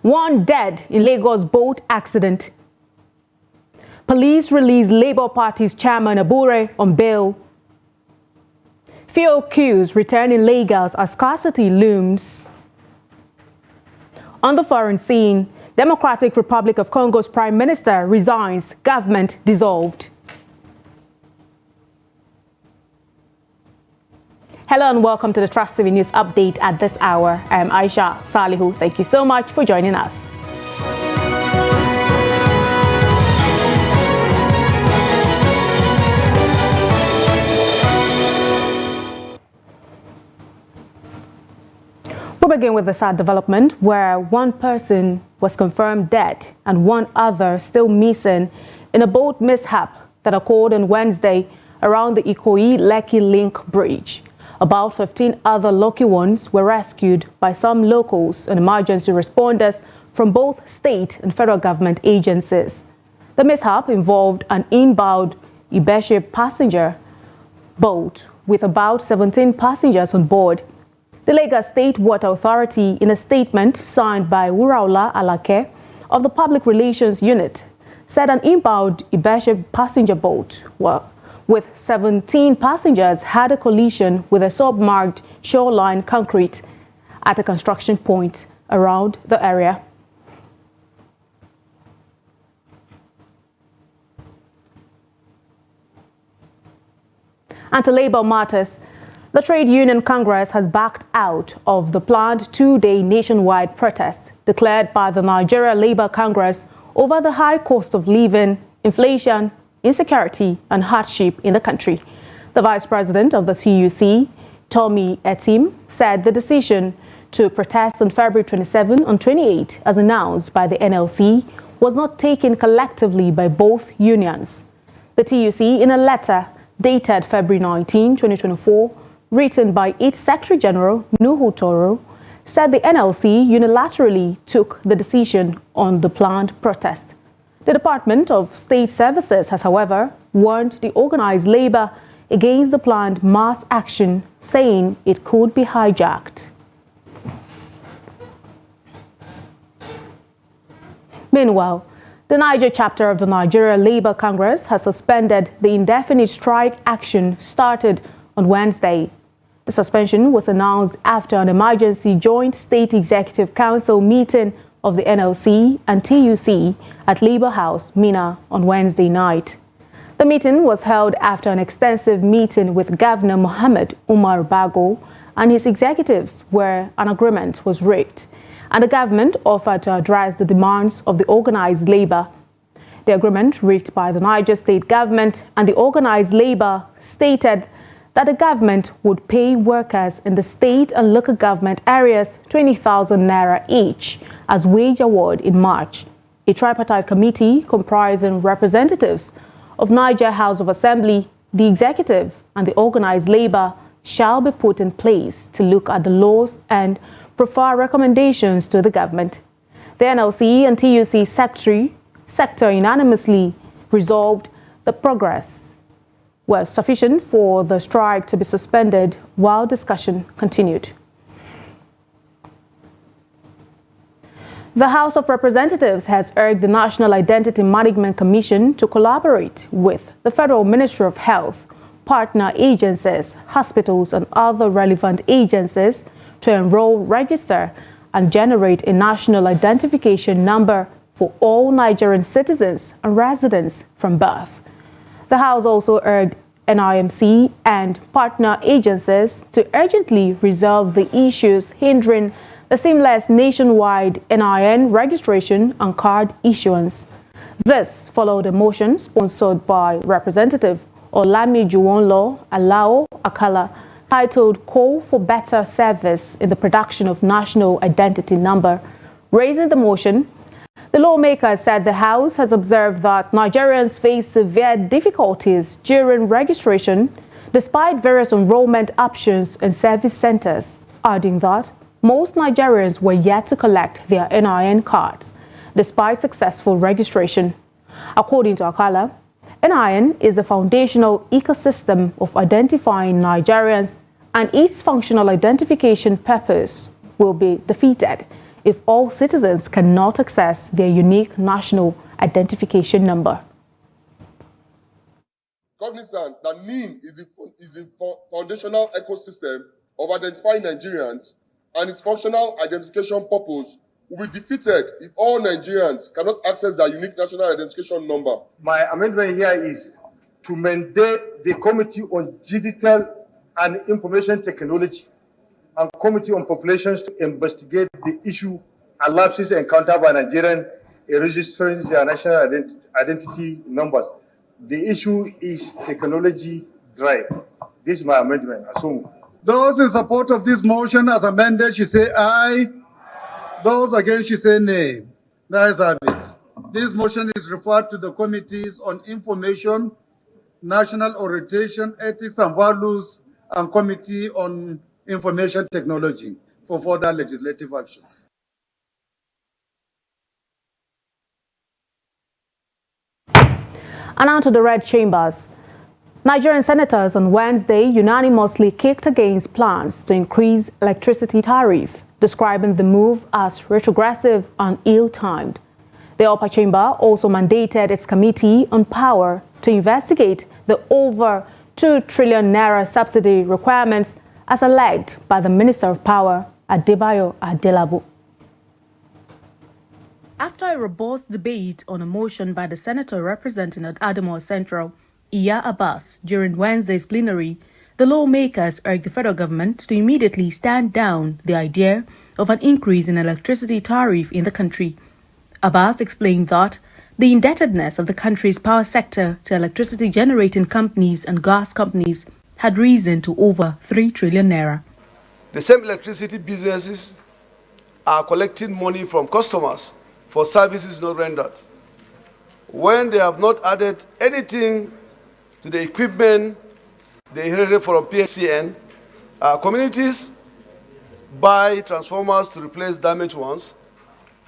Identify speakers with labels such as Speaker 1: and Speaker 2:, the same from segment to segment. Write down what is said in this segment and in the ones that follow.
Speaker 1: One dead in Lagos boat accident. Police release Labour Party's chairman Abure on bail. Fuel queues return in Lagos as scarcity looms. On the foreign scene, Democratic Republic of Congo's Prime Minister resigns, government dissolved. Hello and welcome to the Trust TV News Update at this hour. I am Aisha Salihu. Thank you so much for joining us. We'll begin with the sad development where one person was confirmed dead and one other still missing in a boat mishap that occurred on Wednesday around the Ikoyi-Lekki Link Bridge. About 15 other lucky ones were rescued by some locals and emergency responders from both state and federal government agencies. The mishap involved an inbound Ibeshe passenger boat with about 17 passengers on board. The Lagos State Water Authority, in a statement signed by Wuraola Alake of the Public Relations Unit, said an inbound Ibeshe passenger boat with 17 passengers had a collision with a submerged shoreline concrete at a construction point around the area. And to Labour matters, the Trade Union Congress has backed out of the planned two-day nationwide protest declared by the Nigeria Labour Congress over the high cost of living, inflation, insecurity and hardship in the country. The Vice President of the TUC, Tommy Etim, said the decision to protest on February 27 and 28, as announced by the NLC, was not taken collectively by both unions. The TUC, in a letter dated February 19, 2024, written by its Secretary General, Nuhu Toro, said the NLC unilaterally took the decision on the planned protest. The Department of State Services has, however, warned the organized labor against the planned mass action, saying it could be hijacked. Meanwhile, the Niger chapter of the Nigeria Labour Congress has suspended the indefinite strike action started on Wednesday. The suspension was announced after an emergency joint state executive council meeting of the NLC and TUC at Labour House, Mina, on Wednesday night. The meeting was held after an extensive meeting with Governor Mohammed Umar Bago and his executives where an agreement was reached, and the government offered to address the demands of the organized labor. The agreement reached by the Niger state government and the organized labor stated that the government would pay workers in the state and local government areas 20,000 naira each as wage award in March. A tripartite committee comprising representatives of Niger House of Assembly, the executive and the organized labor shall be put in place to look at the laws and prefer recommendations to the government. The NLC and TUC sector unanimously resolved the progress was sufficient for the strike to be suspended while discussion continued. The House of Representatives has urged the National Identity Management Commission to collaborate with the Federal Ministry of Health, partner agencies, hospitals and other relevant agencies to enroll, register and generate a national identification number for all Nigerian citizens and residents from birth. The House also urged NIMC and partner agencies to urgently resolve the issues hindering the seamless nationwide NIN registration and card issuance. This followed a motion sponsored by Representative Olami Juwonlo Alao Akala titled Call for Better Service in the Production of National Identity Number. Raising the motion, the lawmaker said the House has observed that Nigerians face severe difficulties during registration despite various enrollment options and service centers, adding that most Nigerians were yet to collect their NIN cards despite successful registration. According to Akala, NIN is a foundational ecosystem of identifying Nigerians, and its functional identification purpose will be defeated if all citizens cannot access their unique national identification number.
Speaker 2: Cognizant that NIN is the foundational ecosystem of identifying Nigerians, and its functional identification purpose will be defeated if all Nigerians cannot access their unique national identification number.
Speaker 3: My amendment here is to mandate the Committee on Digital and Information Technology and Committee on Populations to investigate the issue and lapses encountered by Nigerians in registering their national identity numbers. The issue is technology drive. This is my amendment. Assume.
Speaker 4: Those in support of this motion as amended should say aye. Those against should say nay. The ayes have it. This motion is referred to the Committees on Information, National Orientation, Ethics and Values, and Committee on Information Technology for further legislative actions.
Speaker 1: And now to the red chambers. Nigerian senators on Wednesday unanimously kicked against plans to increase electricity tariff, describing the move as retrogressive and ill-timed. The upper chamber also mandated its Committee on Power to investigate the over 2 trillion naira subsidy requirements as alleged by the Minister of Power, Adebayo Adelabu. After a robust debate on a motion by the senator representing Adamawa Central, Iya Abbas, during Wednesday's plenary, the lawmakers urged the federal government to immediately stand down the idea of an increase in electricity tariff in the country. Abbas explained that the indebtedness of the country's power sector to electricity generating companies and gas companies had risen to over 3 trillion naira.
Speaker 5: The same electricity businesses are collecting money from customers for services not rendered, when they have not added anything to the equipment they inherited from PSCN. Communities buy transformers to replace damaged ones,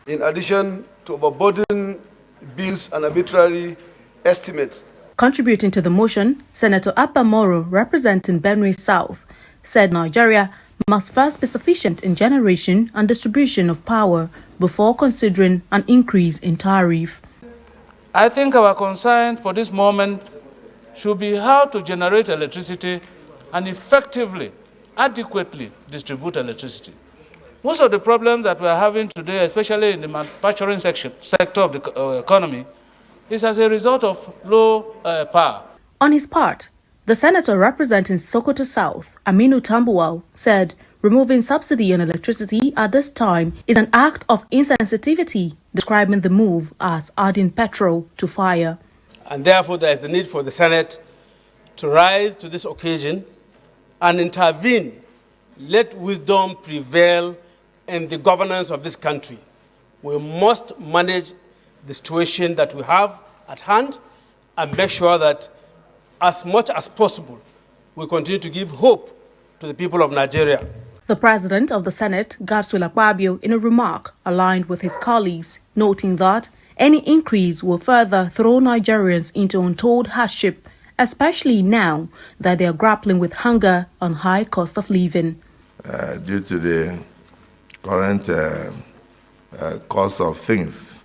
Speaker 5: in addition to overburden bills and arbitrary estimates.
Speaker 1: Contributing to the motion, Senator Abba Moro, representing Benue South, said Nigeria must first be sufficient in generation and distribution of power before considering an increase in tariff.
Speaker 6: I think our concern for this moment should be how to generate electricity and effectively, adequately distribute electricity. Most of the problems that we are having today, especially in the manufacturing sector of the economy, is as a result of low power.
Speaker 1: On his part, the senator representing Sokoto South, Aminu Tambuwal, said removing subsidy on electricity at this time is an act of insensitivity, describing the move as adding petrol to fire.
Speaker 7: And therefore, there is the need for the Senate to rise to this occasion and intervene. Let wisdom prevail in the governance of this country. We must manage the situation that we have at hand and make sure that as much as possible, we continue to give hope to the people of Nigeria.
Speaker 1: The president of the Senate, Godswill Akpabio, in a remark aligned with his colleagues, noting that any increase will further throw Nigerians into untold hardship, especially now that they are grappling with hunger and high cost of living.
Speaker 8: Due to the current cost of things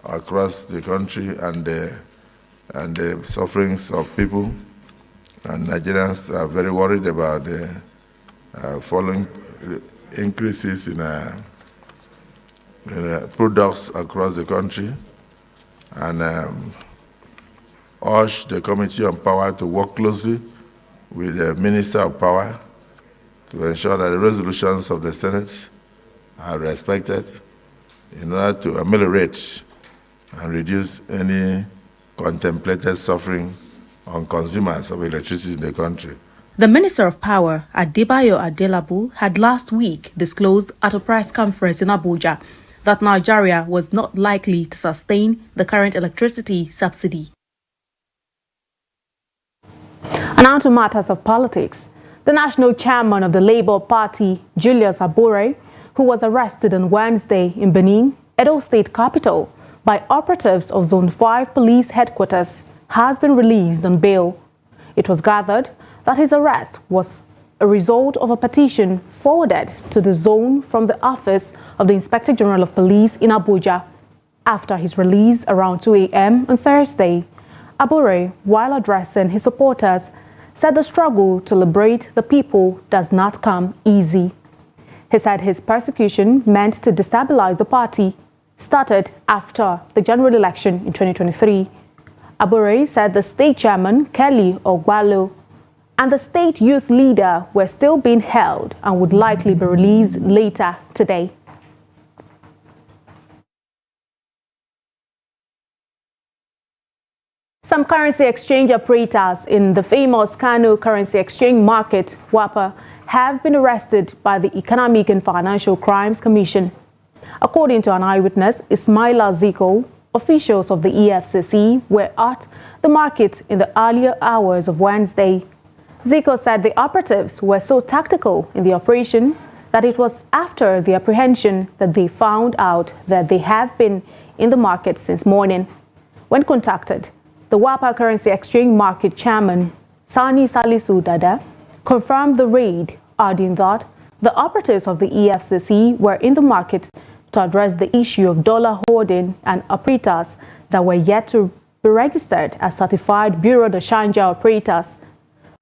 Speaker 8: across the country and the sufferings of people, and Nigerians are very worried about the following increases in products across the country, and urge the Committee on Power to work closely with the Minister of Power to ensure that the resolutions of the Senate are respected in order to ameliorate and reduce any contemplated suffering on consumers of electricity in the country.
Speaker 1: The Minister of Power, Adebayo Adelabu, had last week disclosed at a press conference in Abuja that Nigeria was not likely to sustain the current electricity subsidy. And now to matters of politics. The national chairman of the Labour Party, Julius Abure, who was arrested on Wednesday in Benin, Edo State capital, by operatives of Zone 5 Police Headquarters, has been released on bail. It was gathered that his arrest was a result of a petition forwarded to the zone from the office of the Inspector General of Police in Abuja. After his release around 2 a.m. on Thursday, Abure, while addressing his supporters, said the struggle to liberate the people does not come easy. He said his persecution meant to destabilize the party started after the general election in 2023. Abure said the state chairman, Kelly Ogwalo, and the state youth leader were still being held and would likely be released later today. Some currency exchange operators in the famous Kano currency exchange market, WAPA, have been arrested by the Economic and Financial Crimes Commission. According to an eyewitness, Ismaila Ziko, officials of the EFCC were at the market in the earlier hours of Wednesday. Ziko said the operatives were so tactical in the operation that it was after the apprehension that they found out that they have been in the market since morning. When contacted, the WAPA currency exchange market chairman, Sani Salisu Dada, confirmed the raid, adding that the operatives of the EFCC were in the market to address the issue of dollar hoarding and operators that were yet to be registered as certified Bureau de Change operators.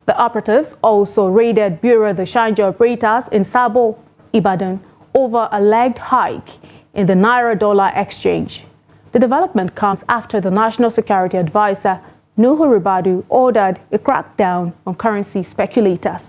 Speaker 1: The operatives also raided Bureau de Change operators in Sabo, Ibadan, over a legged hike in the Naira-dollar exchange. The development comes after the National Security Advisor, Nuhu Ribadu, ordered a crackdown on currency speculators.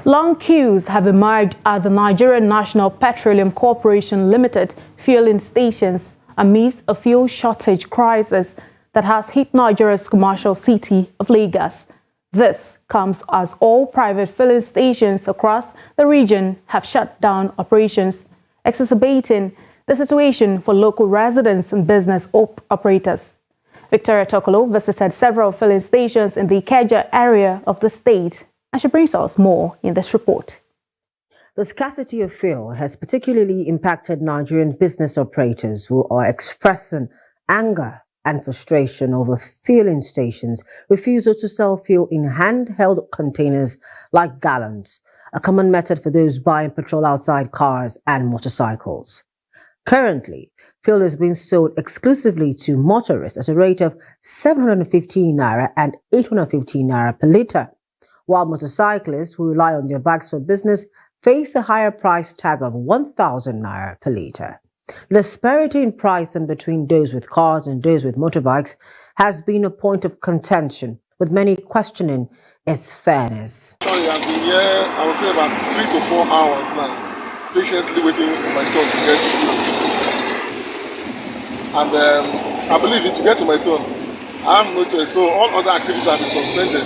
Speaker 1: Long queues have emerged at the Nigerian National Petroleum Corporation Limited fueling stations amidst a fuel shortage crisis that has hit Nigeria's commercial city of Lagos. This comes as all private filling stations across the region have shut down operations, exacerbating the situation for local residents and business operators. Victoria Tokolo visited several filling stations in the Ikeja area of the state, and she brings us more in this report.
Speaker 9: The scarcity of fuel has particularly impacted Nigerian business operators who are expressing anger and frustration over filling stations' refusal to sell fuel in handheld containers like gallons, a common method for those buying petrol outside cars and motorcycles. Currently, fuel is being sold exclusively to motorists at a rate of 715 naira and 815 naira per litre, while motorcyclists who rely on their bikes for business face a higher price tag of 1,000 naira per litre. The disparity in pricing between those with cars and those with motorbikes has been a point of contention, with many questioning its fairness.
Speaker 2: Sorry, I've been here, I would say about 3 to 4 hours now, patiently waiting for my turn to get fuel. And I believe it to get to my turn, I have no choice, so all other activities have been suspended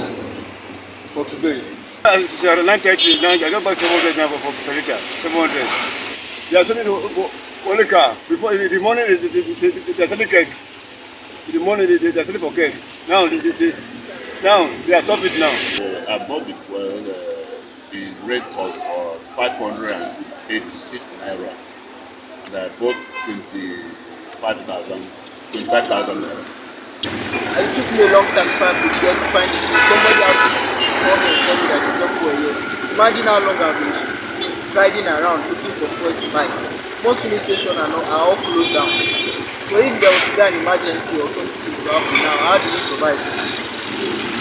Speaker 2: for today.
Speaker 10: It's 9:30, I just bought 700 now for per litre, 700. They are selling only car. Before in the morning they are selling cake. In the morning they are selling for cake. Now they are stopping it now.
Speaker 11: I bought the rate of 586 naira, and I bought 25,000 naira.
Speaker 12: It took me a long time to find this place. Somebody had to call me and tell me that there's no fuel here. Imagine how long I've been riding around looking for fuel to buy. Most filling stations are all closed down. So if there was to be an emergency or something is to happen now, how do we survive?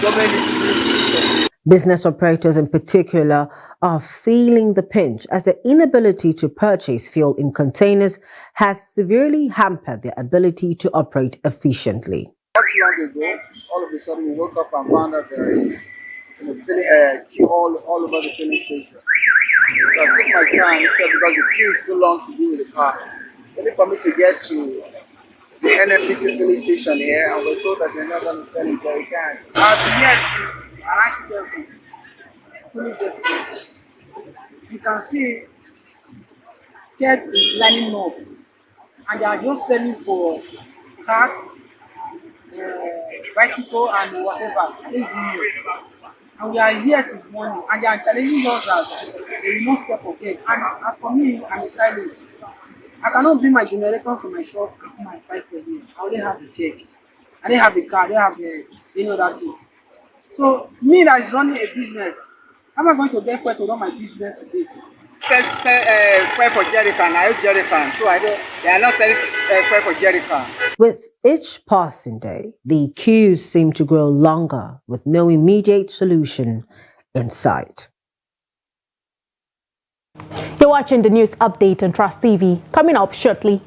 Speaker 12: Government needs to do something.
Speaker 9: Business operators in particular are feeling the pinch as the inability to purchase fuel in containers has severely hampered their ability to operate efficiently.
Speaker 12: Not long ago, all of a sudden we woke up and found that there is a queue all over the filling station. So I took my car and instead because the queue is too long to be in the car. Only for me to get to the NFPC filling station here, and we're told that they're not going to sell it very fast. I've been here since around 7. Fully different. You can see keg is lining up, and they are just selling for cars, bicycle, and whatever. And we are here since morning, and they are challenging us that they will not sell for keg. And as for me, I'm a stylist. I cannot bring my generator from my shop and my pipe for here. I only have the keg. I don't have a car, I don't have that thing. So me that is running a business, How am I going to get fuel to run my business today? Fuel for jerry can. I use jerry can, so I don't. They are not selling fuel for jerry can.
Speaker 9: With each passing day, the queues seem to grow longer with no immediate solution in sight.
Speaker 1: You're watching the news update on Trust TV. Coming up shortly.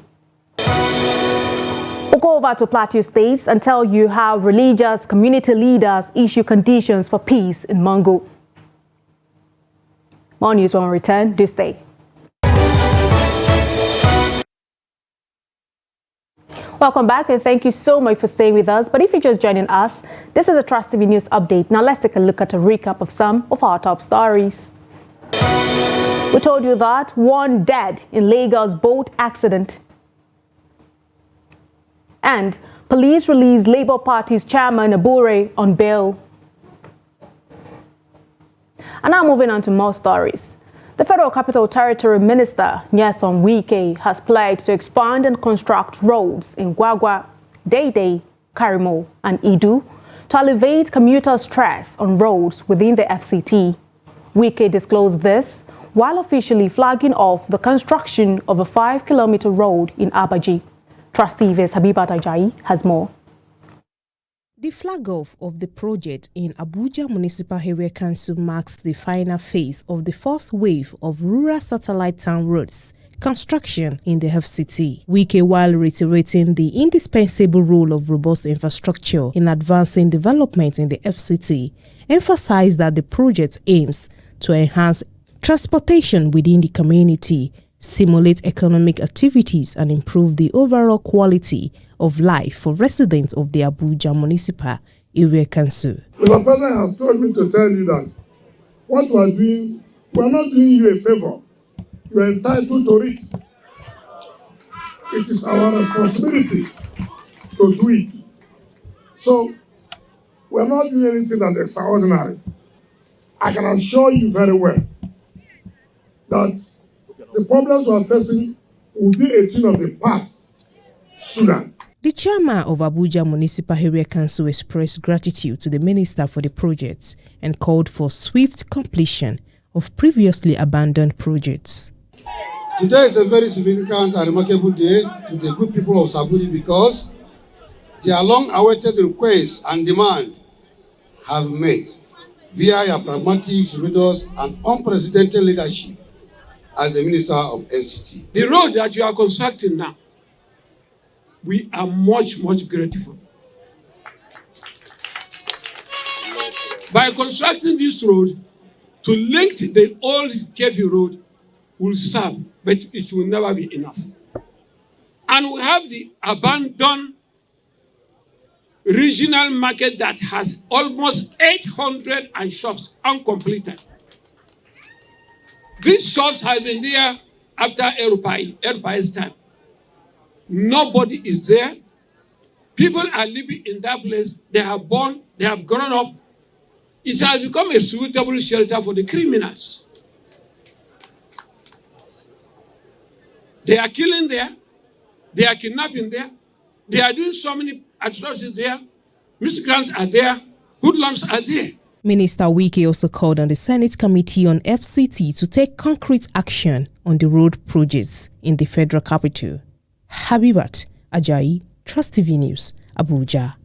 Speaker 1: We'll go over to Plateau States and tell you how religious community leaders issue conditions for peace in Mangu. More news when we return. Do stay. Welcome back and thank you so much for staying with us. But if you're just joining us, this is a Trust TV News update. Now let's take a look at a recap of some of our top stories. We told you that one dead in Lagos boat accident. And police released Labour Party's chairman Abure on bail. And now moving on to more stories. The Federal Capital Territory Minister, Nyesom Wike, has pledged to expand and construct roads in Gwagwa, Dede, Karimo, and Idu to alleviate commuter stress on roads within the FCT. Wike disclosed this while officially flagging off the construction of a 5-kilometer road in Abaji. Trust TV's Habibat Ajayi has more.
Speaker 13: The flag-off of the project in Abuja Municipal Area Council marks the final phase of the first wave of rural satellite town roads construction in the FCT. Wike, while reiterating the indispensable role of robust infrastructure in advancing development in the FCT, emphasized that the project aims to enhance transportation within the community, stimulate economic activities, and improve the overall quality of life for residents of the Abuja Municipal Area Council.
Speaker 14: Mr. President has told me to tell you that what we are doing, we are not doing you a favor. You are entitled to it. It is our responsibility to do it. So, we are not doing anything that is extraordinary. I can assure you very well that the problems we are facing will be a thing of the past sooner.
Speaker 13: The chairman of Abuja Municipal Area Council expressed gratitude to the minister for the project and called for swift completion of previously abandoned projects.
Speaker 14: Today is a very significant and remarkable day to the good people of Saburi because their long-awaited requests and demand have met via your pragmatic, tremendous, and unprecedented leadership as the Minister of FCT.
Speaker 15: The road that you are constructing now, we are much grateful. By constructing this road, to link the old Kefi road will serve, but it will never be enough. And we have the abandoned regional market that has almost 800 shops uncompleted. These shops have been there after Erupai's time. Nobody is there. People are living in that place. They have born, they have grown up. It has become a suitable shelter for the criminals. They are killing there. They are kidnapping there. They are doing so many atrocities there. Miscreants are there. Hoodlums are there.
Speaker 13: Minister Wike also called on the Senate Committee on FCT to take concrete action on the road projects in the federal capital. Habibat Ajayi, Trust TV News, Abuja.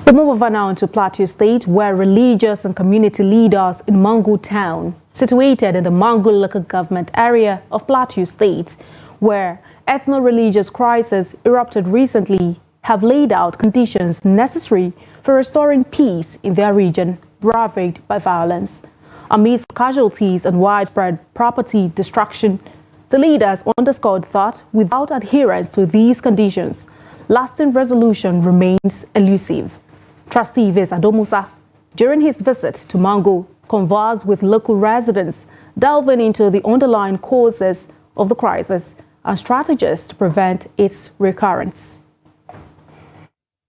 Speaker 1: We move over now to Plateau State, where religious and community leaders in Mangu town, situated in the Mangu local government area of Plateau State, where ethno-religious crisis erupted recently, have laid out conditions necessary for restoring peace in their region ravaged by violence. Amidst casualties and widespread property destruction, the leaders underscored that without adherence to these conditions, lasting resolution remains elusive. Trustee Viz Adomusa, during his visit to Mangu, conversed with local residents, delving into the underlying causes of the crisis and strategies to prevent its recurrence.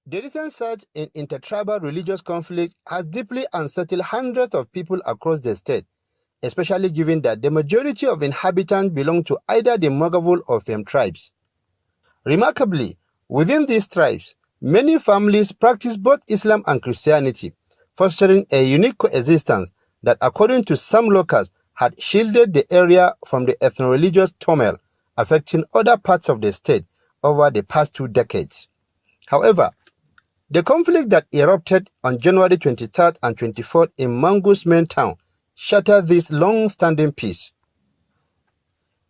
Speaker 16: The recent surge in intertribal religious conflict has deeply unsettled hundreds of people across the state, especially given that the majority of inhabitants belong to either the Mogavul or Fem tribes. Remarkably, within these tribes, many families practice both Islam and Christianity, fostering a unique coexistence that, according to some locals, had shielded the area from the ethno-religious turmoil affecting other parts of the state over the past 2 decades. However, the conflict that erupted on January 23rd and 24th in Mangu's main town shattered this long-standing peace.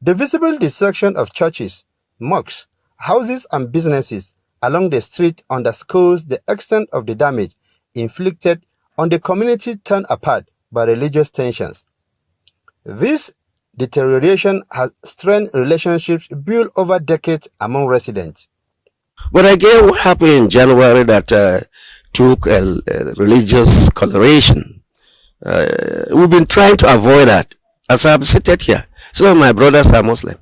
Speaker 16: The visible destruction of churches, mosques, houses and businesses along the street underscores the extent of the damage inflicted on the community torn apart by religious tensions. This deterioration has strained relationships built over decades among residents.
Speaker 17: But again, what happened in January that took a religious coloration? We've been trying to avoid that. As I've seated here, some of my brothers are Muslim.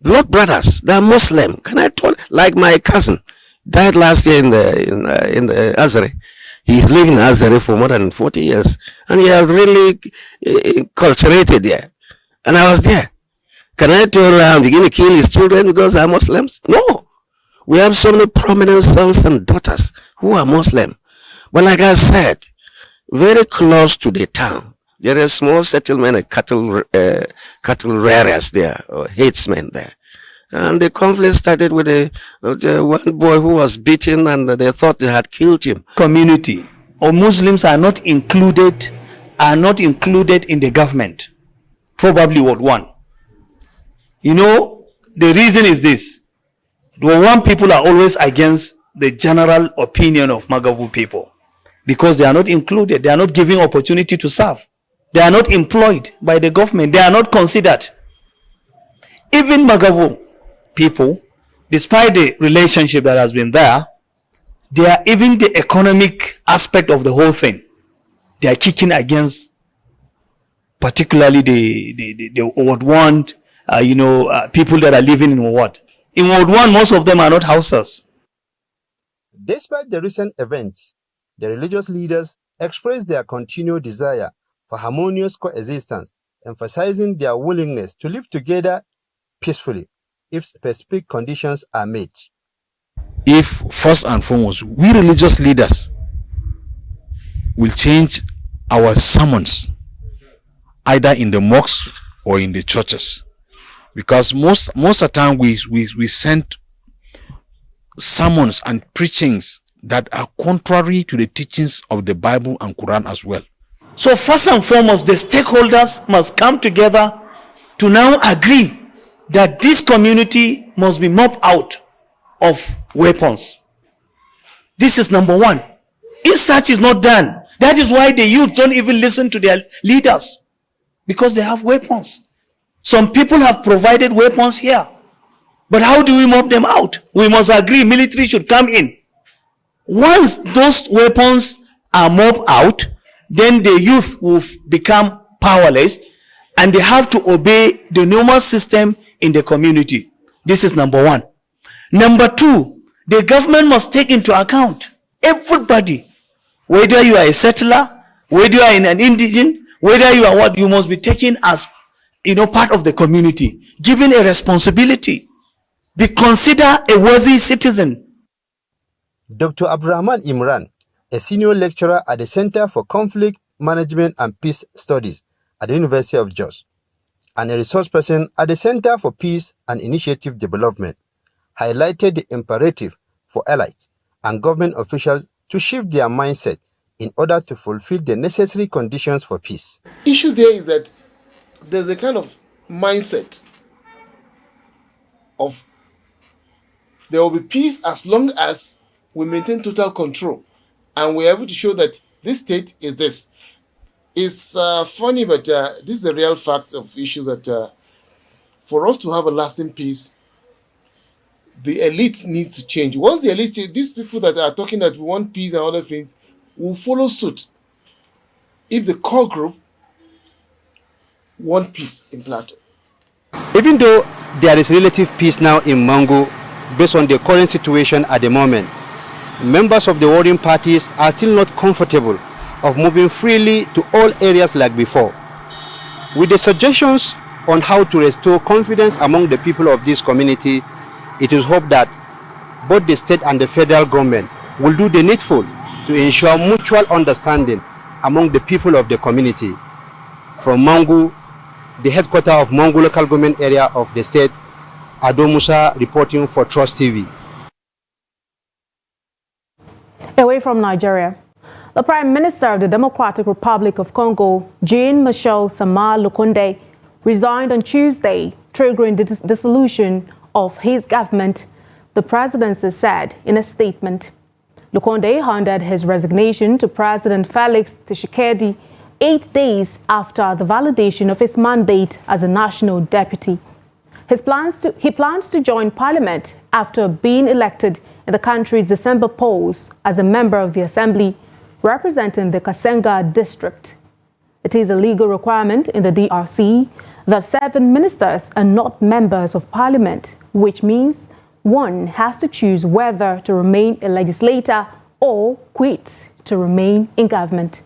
Speaker 17: Blood brothers, they're Muslim. Can I talk? Like my cousin died last year in the Azare. He's living in Azare for more than 40 years, and he has really enculturated there. And I was there. Can I turn around begin to kill his children because they're Muslims? No. We have so many prominent sons and daughters who are Muslim. But like I said, very close to the town, there is a small settlement of cattle rearers there, or herdsmen there. And the conflict started with the one boy who was beaten, and they thought they had killed him.
Speaker 18: Community or Muslims are not included in the government. Probably Ward 1. You know, the reason is this. Ward 1 people are always against the general opinion of Magavu people because they are not included. They are not given opportunity to serve. They are not employed by the government. They are not considered. Even Magavu people, despite the relationship that has been there, they are even the economic aspect of the whole thing. They are kicking against particularly the Ward 1, people that are living in Ward. In Ward 1, most of them are not houses.
Speaker 16: Despite the recent events, the religious leaders expressed their continued desire for harmonious coexistence, emphasizing their willingness to live together peacefully if specific conditions are met.
Speaker 6: If, first and foremost, we religious leaders will change our sermons either in the mosques or in the churches, because most of the time we send sermons and preachings that are contrary to the teachings of the Bible and Quran as well.
Speaker 18: So first and foremost, the stakeholders must come together to now agree that this community must be mopped out of weapons. This is number one. If such is not done, that is why the youth don't even listen to their leaders, because they have weapons. Some people have provided weapons here. But how do we mop them out? We must agree military should come in. Once those weapons are mopped out, then the youth will become powerless and they have to obey the normal system in the community. This is number one. Number two, the government must take into account everybody, whether you are a settler, whether you are an indigent, whether you are what, you must be taken as part of the community, given a responsibility, be considered a worthy citizen.
Speaker 16: Dr. Abdurrahman Imran, a senior lecturer at the Center for Conflict Management and Peace Studies at the University of Jos, and a resource person at the Center for Peace and Initiative Development, highlighted the imperative for elites and government officials to shift their mindset in order to fulfill the necessary conditions for peace.
Speaker 5: Issue there is that there's a kind of mindset of there will be peace as long as we maintain total control and we're able to show that this state is this. It's funny, but this is the real facts of issues that for us to have a lasting peace, the elite needs to change. Once the elite change, these people that are talking that we want peace and other things will follow suit. If the core group want peace in Plateau.
Speaker 16: Even though there is relative peace now in Mangu, based on the current situation at the moment, members of the warring parties are still not comfortable of moving freely to all areas like before. With the suggestions on how to restore confidence among the people of this community, it is hoped that both the state and the federal government will do the needful to ensure mutual understanding among the people of the community. From Mangu, the headquarters of Mangu local government area of the state, Ado Musa reporting for Trust TV.
Speaker 1: Away from Nigeria, the Prime Minister of the Democratic Republic of Congo, Jean-Michel Sama Lukonde, resigned on Tuesday, triggering the dissolution of his government, the presidency said in a statement. Lukonde handed his resignation to President Felix Tshisekedi 8 days after the validation of his mandate as a national deputy. He plans to join parliament after being elected in the country's December polls as a member of the assembly representing the Kasenga district. It is a legal requirement in the DRC that 7 ministers are not members of parliament, which means one has to choose whether to remain a legislator or quit to remain in government.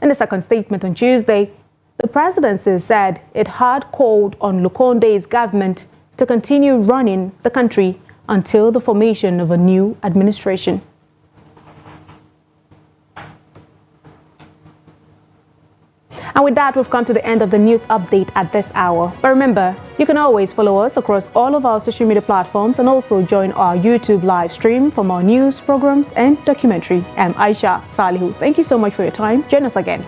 Speaker 1: In a second statement on Tuesday, the presidency said it had called on Lukonde's government to continue running the country until the formation of a new administration. And with that, we've come to the end of the news update at this hour. But remember, you can always follow us across all of our social media platforms and also join our YouTube live stream for more news, programs, and documentary. I'm Aisha Salihu. Thank you so much for your time. Join us again.